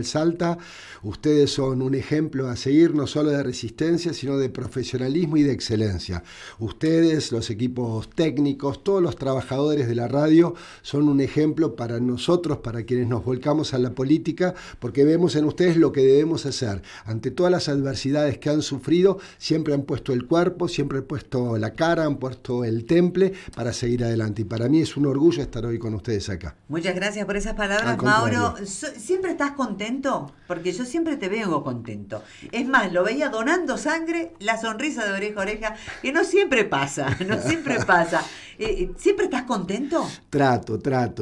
Salta, ustedes son un ejemplo a seguir, no solo de resistencia, sino de profesionalismo y de excelencia. Ustedes, los equipos técnicos, todos los trabajadores de la radio, son un ejemplo para nosotros, para quienes nos volcamos a la política, porque vemos en ustedes lo que debemos hacer. Ante todas las adversidades que han sufrido, siempre han puesto el cuerpo, siempre han puesto la cara, han puesto el temple para seguir adelante. Y para mí es un orgullo estar hoy con ustedes acá. Muchas gracias por esas palabras, Mauro. ¿Siempre estás contento? Porque yo siempre te veo contento. Es más, lo veía donando sangre, la sonrisa de oreja a oreja, que no siempre pasa, no siempre pasa. ¿Siempre estás contento? Trato,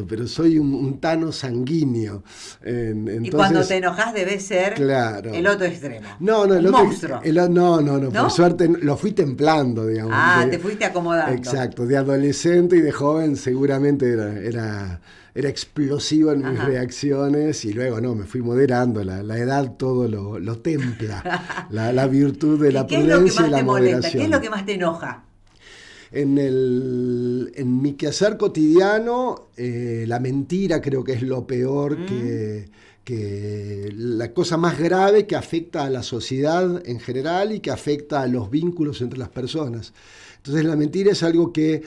pero soy un tano sanguíneo. Entonces, y cuando te enojas debes ser claro. El otro extremo. No, el otro monstruo. No, por suerte lo fui templando, digamos. Te fuiste acomodando. Exacto, de adolescente y de joven seguramente era explosivo en mis reacciones y luego me fui moderando. La edad todo lo templa, la virtud de la prudencia y la moderación. ¿Qué es lo que más te enoja? En mi quehacer cotidiano, la mentira creo que es lo peor que la cosa más grave que afecta a la sociedad en general y que afecta a los vínculos entre las personas. Entonces la mentira es algo que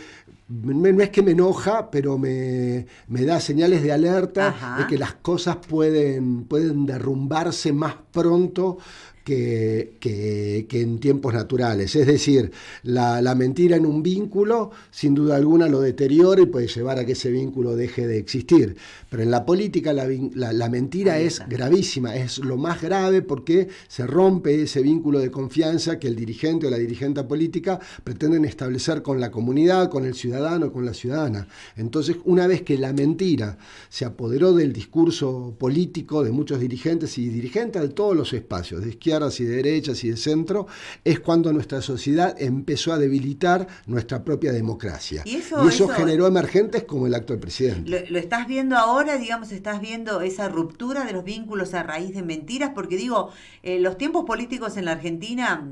no es que me enoja, pero me da señales de alerta de que las cosas pueden derrumbarse más pronto que en tiempos naturales. Es decir, la mentira en un vínculo, sin duda alguna, lo deteriora y puede llevar a que ese vínculo deje de existir. Pero en la política la mentira es gravísima, es lo más grave porque se rompe ese vínculo de confianza que el dirigente o la dirigente política pretenden establecer con la comunidad, con el ciudadano, con la ciudadana. Entonces, una vez que la mentira se apoderó del discurso político de muchos dirigentes y dirigentes de todos los espacios, de izquierda y de derechas y de centro, es cuando nuestra sociedad empezó a debilitar nuestra propia democracia. Y eso generó emergentes como el actual presidente. ¿Lo estás viendo ahora, digamos, estás viendo esa ruptura de los vínculos a raíz de mentiras? Porque digo, los tiempos políticos en la Argentina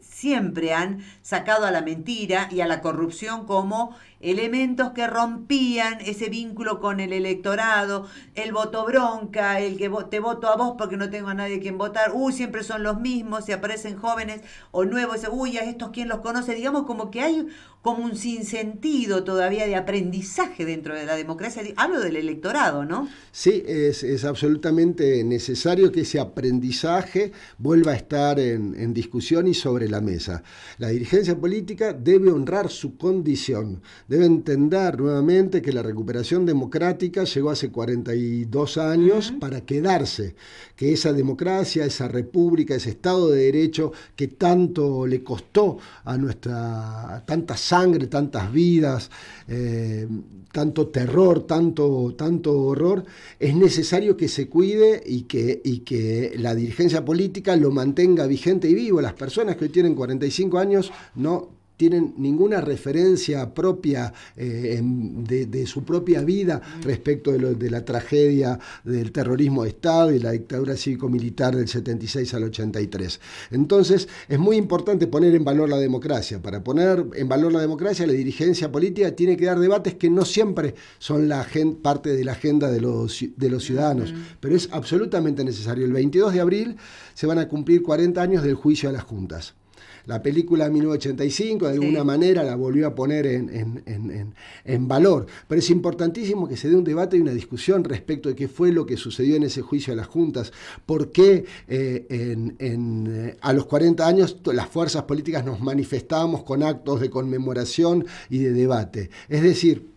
siempre han sacado a la mentira y a la corrupción como elementos que rompían ese vínculo con el electorado, el voto bronca, el que te voto a vos porque no tengo a nadie a quien votar, siempre son los mismos, se aparecen jóvenes o nuevos, a estos quién los conoce, digamos como que hay como un sinsentido todavía de aprendizaje dentro de la democracia, hablo del electorado, ¿no? Sí, es absolutamente necesario que ese aprendizaje vuelva a estar en discusión y sobre la mesa. La dirigencia política debe honrar su condición, debe entender nuevamente que la recuperación democrática llegó hace 42 años para quedarse, que esa democracia, esa república, ese Estado de Derecho que tanto le costó a tanta sangre, tantas vidas, tanto terror, tanto horror, es necesario que se cuide y que la dirigencia política lo mantenga vigente y vivo. Las personas que hoy tienen 45 años no tienen ninguna referencia propia de su propia vida respecto de la tragedia del terrorismo de Estado y la dictadura cívico-militar del 76 al 83. Entonces, es muy importante poner en valor la democracia. Para poner en valor la democracia, la dirigencia política tiene que dar debates que no siempre son parte de la agenda de los ciudadanos, pero es absolutamente necesario. El 22 de abril se van a cumplir 40 años del juicio a las juntas. La película 1985 de alguna manera la volvió a poner en valor, pero es importantísimo que se dé un debate y una discusión respecto de qué fue lo que sucedió en ese juicio a las juntas, por qué a los 40 años las fuerzas políticas nos manifestábamos con actos de conmemoración y de debate. Es decir,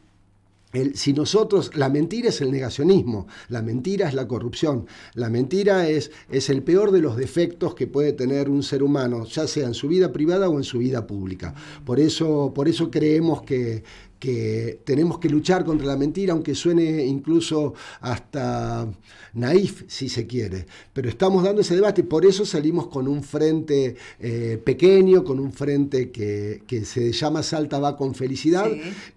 si nosotros, la mentira es el negacionismo, la mentira es la corrupción, la mentira es el peor de los defectos que puede tener un ser humano, ya sea en su vida privada o en su vida pública. Por eso creemos que tenemos que luchar contra la mentira, aunque suene incluso hasta naif, si se quiere. Pero estamos dando ese debate y por eso salimos con un frente pequeño, con un frente que se llama Salta va con felicidad,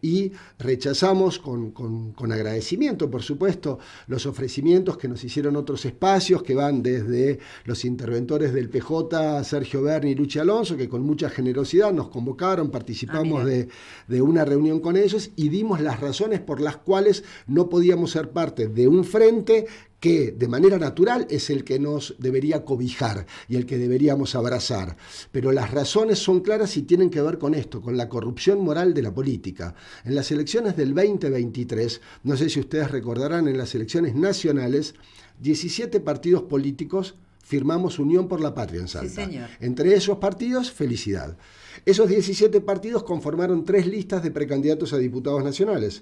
y rechazamos con agradecimiento, por supuesto, los ofrecimientos que nos hicieron otros espacios que van desde los interventores del PJ, Sergio Berni y Luchi Alonso, que con mucha generosidad nos convocaron, participamos de una reunión con con ellos y dimos las razones por las cuales no podíamos ser parte de un frente que de manera natural es el que nos debería cobijar y el que deberíamos abrazar. Pero las razones son claras y tienen que ver con esto, con la corrupción moral de la política. En las elecciones del 2023, no sé si ustedes recordarán, en las elecciones nacionales, 17 partidos políticos firmamos Unión por la Patria en Salta. Sí, señor. Entre esos partidos, felicidad. Esos 17 partidos conformaron 3 listas de precandidatos a diputados nacionales.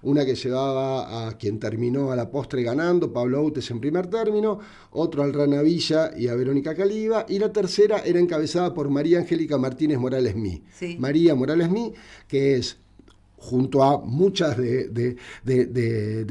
Una que llevaba a quien terminó a la postre ganando, Pablo Autes en primer término, otro al Rana Villa y a Verónica Caliba, y la tercera era encabezada por María Angélica Martínez Morales Mí. Sí. María Morales Mí, que es, junto a muchas de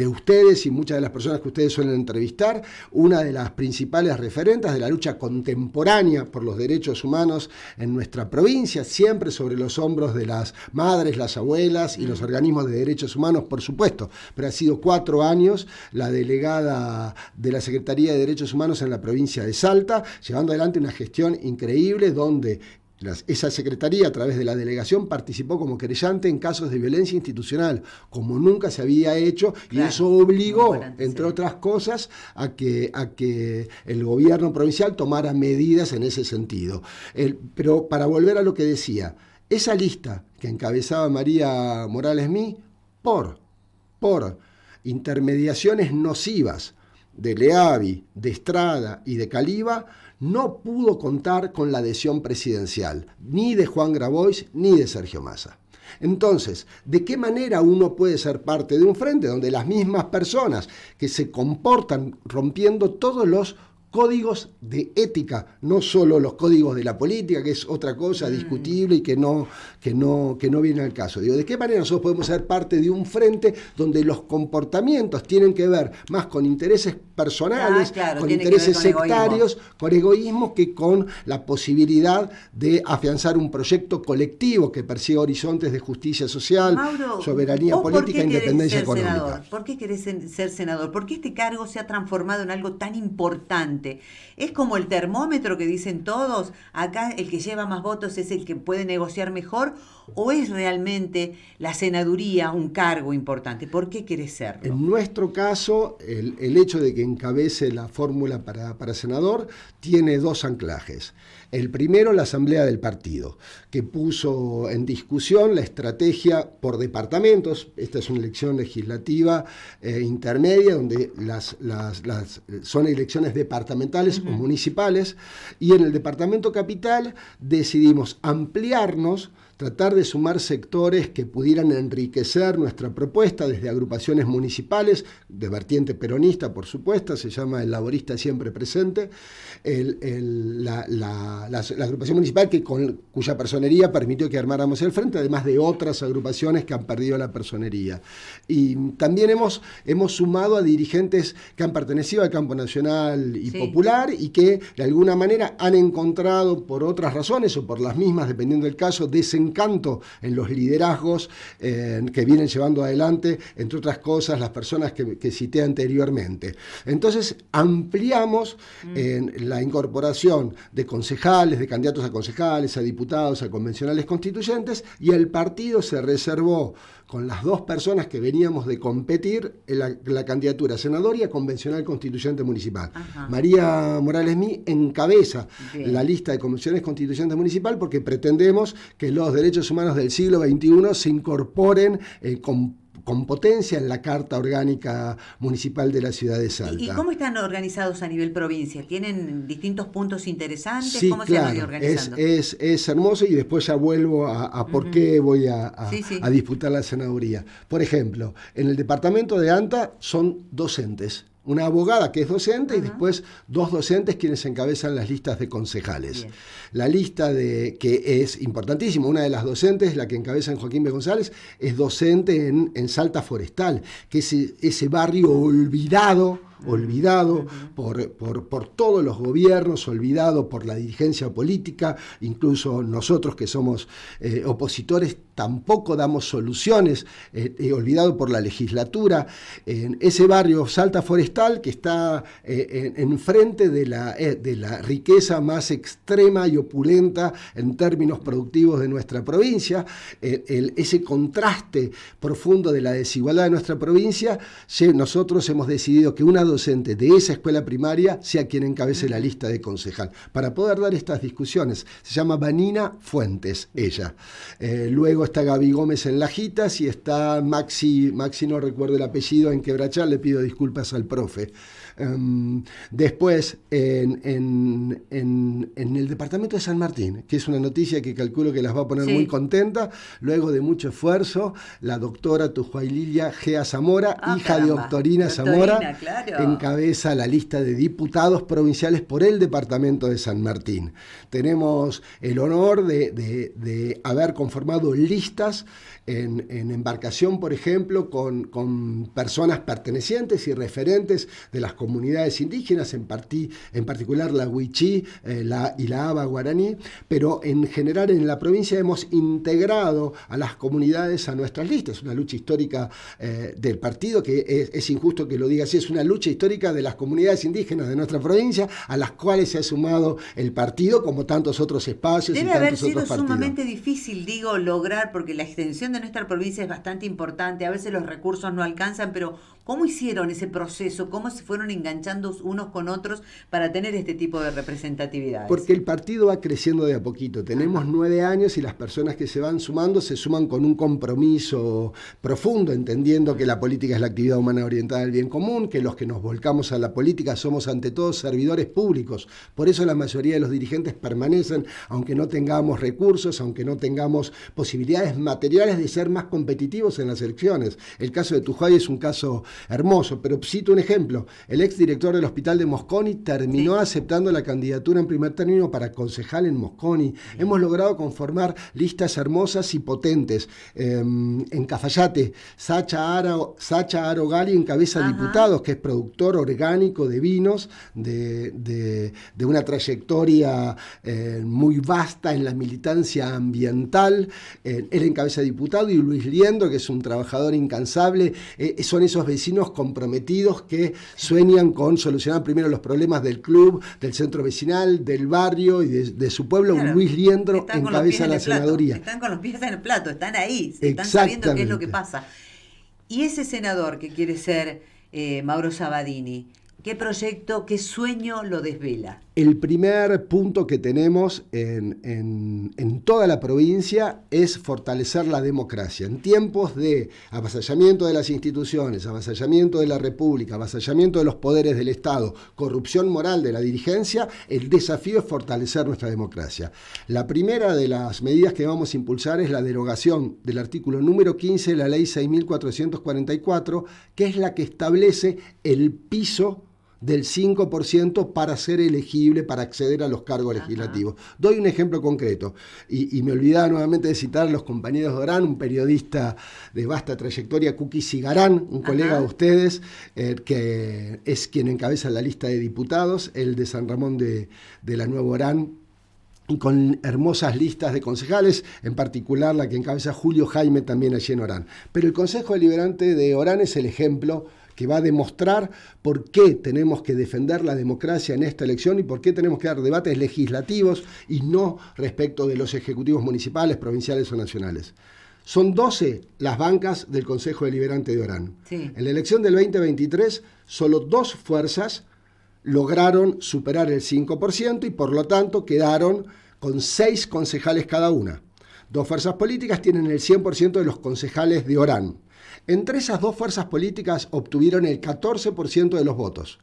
ustedes y muchas de las personas que ustedes suelen entrevistar, una de las principales referentes de la lucha contemporánea por los derechos humanos en nuestra provincia, siempre sobre los hombros de las madres, las abuelas y los organismos de derechos humanos, por supuesto, pero ha sido 4 años la delegada de la Secretaría de Derechos Humanos en la provincia de Salta, llevando adelante una gestión increíble donde esa secretaría, a través de la delegación, participó como querellante en casos de violencia institucional, como nunca se había hecho, claro, y eso obligó, entre otras cosas, a que el gobierno provincial tomara medidas en ese sentido. Pero para volver a lo que decía, esa lista que encabezaba María Morales Mí, por intermediaciones nocivas de Leavi, de Estrada y de Caliba, no pudo contar con la adhesión presidencial, ni de Juan Grabois, ni de Sergio Massa. Entonces, ¿de qué manera uno puede ser parte de un frente donde las mismas personas que se comportan rompiendo todos los códigos de ética, no solo los códigos de la política, que es otra cosa discutible y que no viene al caso? Digo, ¿de qué manera nosotros podemos ser parte de un frente donde los comportamientos tienen que ver más con intereses personales, con intereses sectarios, con egoísmo, que con la posibilidad de afianzar un proyecto colectivo que persiga horizontes de justicia social, Mauro, soberanía política e independencia económica? Senador? ¿Por qué querés ser senador? ¿Por qué este cargo se ha transformado en algo tan importante? Es como el termómetro que dicen todos, acá el que lleva más votos es el que puede negociar mejor, ¿o es realmente la senaduría un cargo importante? ¿Por qué querés serlo? En nuestro caso, el hecho de que encabece la fórmula para senador tiene 2 anclajes. El primero, la asamblea del partido, que puso en discusión la estrategia por departamentos. Esta es una elección legislativa intermedia, donde son elecciones departamentales o municipales, y en el departamento capital decidimos ampliarnos, tratar de sumar sectores que pudieran enriquecer nuestra propuesta, desde agrupaciones municipales, de vertiente peronista, por supuesto, se llama El Laborista Siempre Presente, la agrupación municipal cuya personería permitió que armáramos el frente, además de otras agrupaciones que han perdido la personería. Y también hemos sumado a dirigentes que han pertenecido al campo nacional y popular, y que de alguna manera han encontrado, por otras razones o por las mismas, dependiendo del caso, desencanto en los liderazgos que vienen llevando adelante, entre otras cosas, las personas que cité anteriormente. Entonces ampliamos la incorporación de concejales, de candidatos a concejales, a diputados, a convencionales constituyentes, y el partido se reservó, con las 2 personas que veníamos de competir, la candidatura a senador y a convencional constituyente municipal. Ajá. María Morales Mí encabeza la lista de convencionales constituyentes municipal, porque pretendemos que los derechos humanos del siglo XXI se incorporen con potencia en la Carta Orgánica Municipal de la ciudad de Salta. ¿Y cómo están organizados a nivel provincia? ¿Tienen distintos puntos interesantes? Sí, ¿Cómo claro, se van organizando? Es hermoso, y después ya vuelvo a por qué voy a disputar la senaduría. Por ejemplo, en el departamento de Anta son docentes. Una abogada que es docente y después 2 docentes quienes encabezan las listas de concejales. Bien. La lista que es importantísima, una de las docentes, la que encabeza Joaquín B. González, es docente en Salta Forestal, que es ese barrio olvidado por todos los gobiernos, olvidado por la dirigencia política, incluso nosotros que somos opositores tampoco damos soluciones, olvidado por la legislatura. En ese barrio Salta Forestal, que está enfrente de la riqueza más extrema y opulenta en términos productivos de nuestra provincia, ese contraste profundo de la desigualdad de nuestra provincia, nosotros hemos decidido que una docente de esa escuela primaria sea quien encabece la lista de concejal, para poder dar estas discusiones. Se llama Vanina Fuentes, ella. Luego está Gaby Gómez en Lajitas y está Maxi no recuerdo el apellido, en Quebrachal, le pido disculpas al profe. Después, en el departamento de San Martín, que es una noticia que calculo que las va a poner muy contenta, luego de mucho esfuerzo, la doctora Tujuaililia Gea Zamora, hija de Doctorina Zamora, claro, encabeza la lista de diputados provinciales por el departamento de San Martín. Tenemos el honor de haber conformado listas en Embarcación, por ejemplo, con personas pertenecientes y referentes de las comunidades indígenas, en particular la Wichí y la Aba Guaraní, pero en general en la provincia hemos integrado a las comunidades a nuestras listas. Es una lucha histórica del partido, que es injusto que lo diga así, es una lucha histórica de las comunidades indígenas de nuestra provincia, a las cuales se ha sumado el partido, como tantos otros espacios y tantos otros partidos. Debe haber sido sumamente difícil, lograr, porque la extensión de nuestra provincia es bastante importante, a veces los recursos no alcanzan, pero ¿cómo hicieron ese proceso? ¿Cómo se fueron enganchando unos con otros para tener este tipo de representatividad? Porque el partido va creciendo de a poquito. Tenemos 9 años y las personas que se van sumando se suman con un compromiso profundo, entendiendo que la política es la actividad humana orientada al bien común, que los que nos volcamos a la política somos ante todo servidores públicos. Por eso la mayoría de los dirigentes permanecen, aunque no tengamos recursos, aunque no tengamos posibilidades materiales de ser más competitivos en las elecciones. El caso de Tujay es un caso hermoso, pero cito un ejemplo. El exdirector del hospital de Mosconi terminó aceptando la candidatura en primer término para concejal en Mosconi. Hemos logrado conformar listas hermosas y potentes. En Cafayate, Sacha Aro Gali encabeza diputados, que es productor orgánico de vinos, de una trayectoria muy vasta en la militancia ambiental. Él encabeza diputado, y Luis Liendro, que es un trabajador incansable. Son esos vecinos comprometidos que sueñan con solucionar primero los problemas del club, del centro vecinal, del barrio y de su pueblo. Claro, Luis Liendro encabeza la senaduría. Están con los pies en el plato, están ahí, están sabiendo qué es lo que pasa. Y ese senador que quiere ser Mauro Sabadini, ¿qué proyecto, qué sueño lo desvela? El primer punto que tenemos en toda la provincia es fortalecer la democracia. En tiempos de avasallamiento de las instituciones, avasallamiento de la República, avasallamiento de los poderes del Estado, corrupción moral de la dirigencia, el desafío es fortalecer nuestra democracia. La primera de las medidas que vamos a impulsar es la derogación del artículo número 15 de la Ley 6.444, que es la que establece el piso del 5% para ser elegible, para acceder a los cargos legislativos. Doy un ejemplo concreto, y me olvidaba nuevamente de citar a los compañeros de Orán, un periodista de vasta trayectoria, Kuki Sigarán, un colega de ustedes, que es quien encabeza la lista de diputados, el de San Ramón de la Nueva Orán, y con hermosas listas de concejales, en particular la que encabeza Julio Jaime también allí en Orán. Pero el Consejo Deliberante de Orán es el ejemplo que va a demostrar por qué tenemos que defender la democracia en esta elección y por qué tenemos que dar debates legislativos y no respecto de los ejecutivos municipales, provinciales o nacionales. Son 12 las bancas del Consejo Deliberante de Orán. Sí. En la elección del 2023, solo 2 fuerzas lograron superar el 5% y por lo tanto quedaron con 6 concejales cada una. 2 fuerzas políticas tienen el 100% de los concejales de Orán. Entre esas 2 fuerzas políticas obtuvieron el 14% de los votos.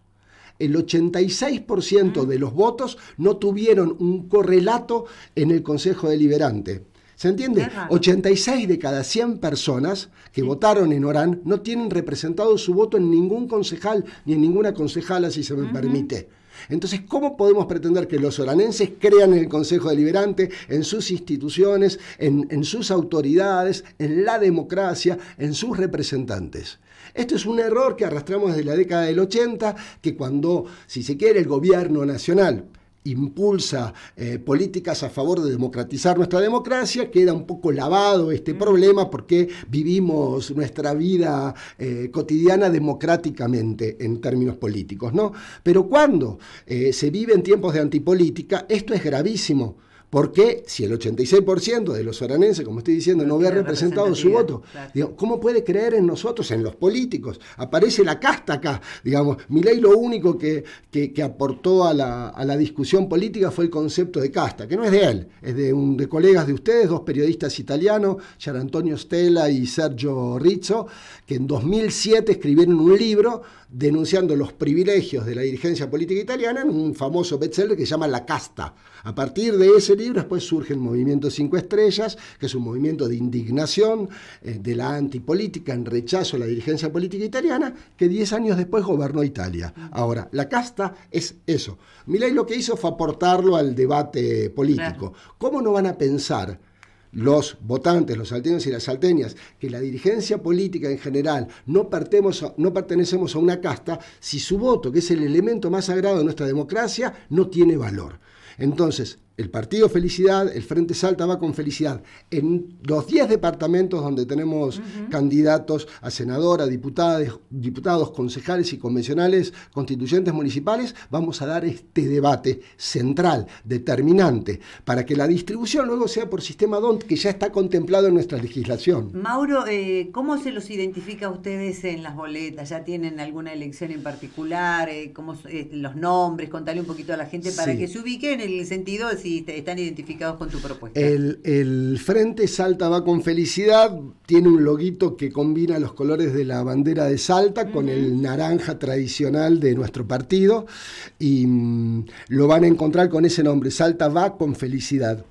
El 86% de los votos no tuvieron un correlato en el Consejo Deliberante. ¿Se entiende? 86 de cada 100 personas que votaron en Orán no tienen representado su voto en ningún concejal ni en ninguna concejala, si se me permite. Entonces, ¿cómo podemos pretender que los oranenses crean en el Consejo Deliberante, en sus instituciones, en sus autoridades, en la democracia, en sus representantes? Esto es un error que arrastramos desde la década del 80, que cuando, si se quiere, el gobierno nacional impulsa políticas a favor de democratizar nuestra democracia, queda un poco lavado este problema porque vivimos nuestra vida cotidiana democráticamente en términos políticos, ¿no? Pero cuando se vive en tiempos de antipolítica, esto es gravísimo. Porque si el 86% de los oranenses, como estoy diciendo, no ve representado su voto, claro. Digamos, ¿cómo puede creer en nosotros, en los políticos? Aparece la casta acá, digamos. Milei lo único que aportó a la discusión política fue el concepto de casta, que no es de él, es de colegas de ustedes, dos periodistas italianos, Gianantonio Stella y Sergio Rizzo, que en 2007 escribieron un libro denunciando los privilegios de la dirigencia política italiana en un famoso bestseller que se llama La Casta. A partir de ese libro después surge el Movimiento 5 Estrellas, que es un movimiento de indignación de la antipolítica en rechazo a la dirigencia política italiana, que 10 años después gobernó Italia. Ahora, La Casta es eso. Milei lo que hizo fue aportarlo al debate político. Claro. ¿Cómo no van a pensar los votantes, los salteños y las salteñas, que la dirigencia política en general no pertenecemos a una casta si su voto, que es el elemento más sagrado de nuestra democracia, no tiene valor? Entonces, el Partido Felicidad, el Frente Salta va con Felicidad. En los 10 departamentos donde tenemos candidatos a senadora, diputados, concejales y convencionales, constituyentes municipales, vamos a dar este debate central, determinante, para que la distribución luego sea por sistema DONT, que ya está contemplado en nuestra legislación. Mauro, ¿cómo se los identifica a ustedes en las boletas? ¿Ya tienen alguna elección en particular? ¿Cómo los nombres? Contale un poquito a la gente para que se ubique en el sentido de si están identificados con tu propuesta. El Frente Salta va con Felicidad, tiene un loguito que combina los colores de la bandera de Salta con el naranja tradicional de nuestro partido, y lo van a encontrar con ese nombre, Salta va con Felicidad,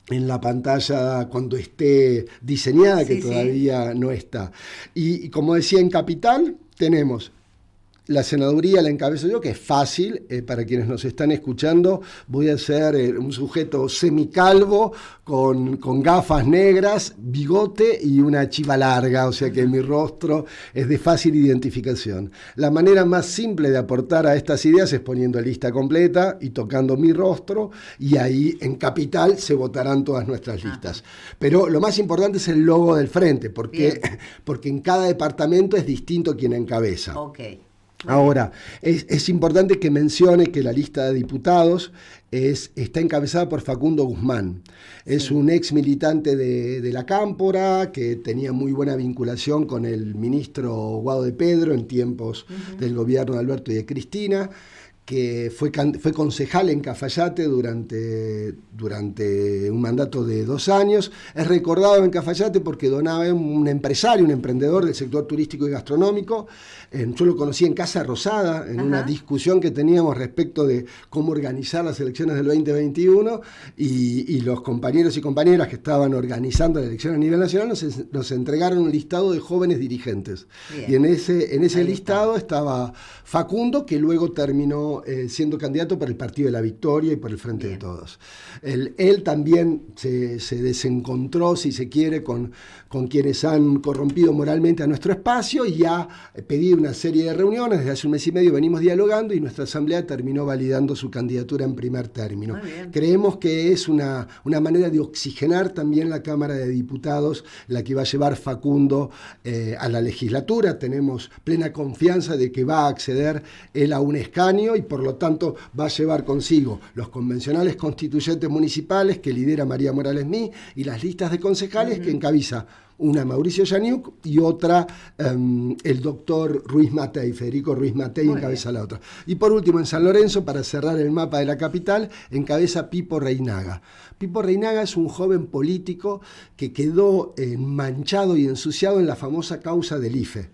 en la pantalla cuando esté diseñada, que todavía no está. Y como decía, en Capital tenemos la senaduría, la encabezo yo, que es fácil, para quienes nos están escuchando, voy a ser un sujeto semicalvo, con gafas negras, bigote y una chiva larga, o sea que mi rostro es de fácil identificación. La manera más simple de aportar a estas ideas es poniendo lista completa y tocando mi rostro, y ahí en Capital se votarán todas nuestras listas. Pero lo más importante es el logo del frente, porque en cada departamento es distinto quien encabeza. Okay. Ahora, es importante que mencione que la lista de diputados está encabezada por Facundo Guzmán. Es un ex militante de la Cámpora, que tenía muy buena vinculación con el ministro Guado de Pedro en tiempos del gobierno de Alberto y de Cristina, que fue concejal en Cafayate durante un mandato de 2 años. Es recordado en Cafayate porque donaba un empresario, un emprendedor del sector turístico y gastronómico. Yo lo conocí en Casa Rosada, en una discusión que teníamos respecto de cómo organizar las elecciones del 2021, y los compañeros y compañeras que estaban organizando la elección a nivel nacional nos entregaron un listado de jóvenes dirigentes. Bien. Y en ese listado estaba Facundo, que luego terminó siendo candidato por el Partido de la Victoria y por el Frente de Todos. Él también se desencontró, si se quiere, con quienes han corrompido moralmente a nuestro espacio, y ha pedido una serie de reuniones. Desde hace un mes y medio venimos dialogando y nuestra asamblea terminó validando su candidatura en primer término. Creemos que es una manera de oxigenar también la Cámara de Diputados, la que va a llevar Facundo a la legislatura. Tenemos plena confianza de que va a acceder él a un escaño y por lo tanto va a llevar consigo los convencionales constituyentes municipales que lidera María Morales Mí y las listas de concejales que encabeza una Mauricio Yaniuk y otra el doctor Ruiz Matei, Federico Ruiz Matei encabeza la otra. Y por último, en San Lorenzo, para cerrar el mapa de la capital, encabeza Pipo Reinaga. Pipo Reinaga es un joven político que quedó manchado y ensuciado en la famosa causa del IFE.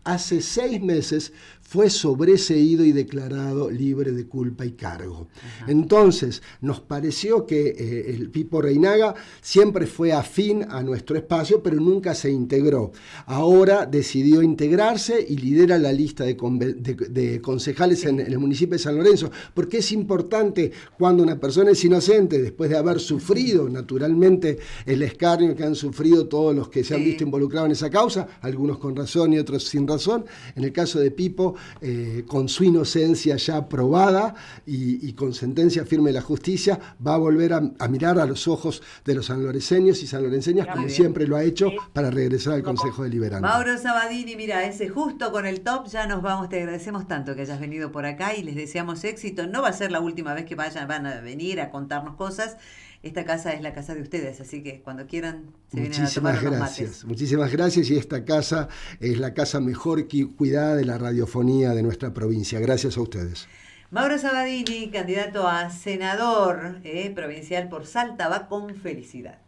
Hace 6 meses fue sobreseído y declarado libre de culpa y cargo. Entonces, nos pareció que el Pipo Reinaga siempre fue afín a nuestro espacio, pero nunca se integró. Ahora decidió integrarse y lidera la lista de concejales en el municipio de San Lorenzo, porque es importante cuando una persona es inocente, después de haber sufrido naturalmente el escarnio que han sufrido todos los que se han visto involucrados en esa causa, algunos con razón y otros sin razón. En el caso de Pipo, caso, con su inocencia ya probada y con sentencia firme de la justicia, va a volver a mirar a los ojos de los sanlorenseños y sanlorenseñas, como siempre lo ha hecho, para regresar al Consejo Deliberante. Mauro Sabadini, mira, ese justo con el top, ya nos vamos, te agradecemos tanto que hayas venido por acá y les deseamos éxito. No va a ser la última vez que van a venir a contarnos cosas. Esta casa es la casa de ustedes, así que cuando quieran se vienen a tomar unos mates. Muchísimas gracias, y esta casa es la casa mejor cuidada de la radiofonía de nuestra provincia. Gracias a ustedes. Mauro Sabadini, candidato a senador provincial por Salta, va con felicidad.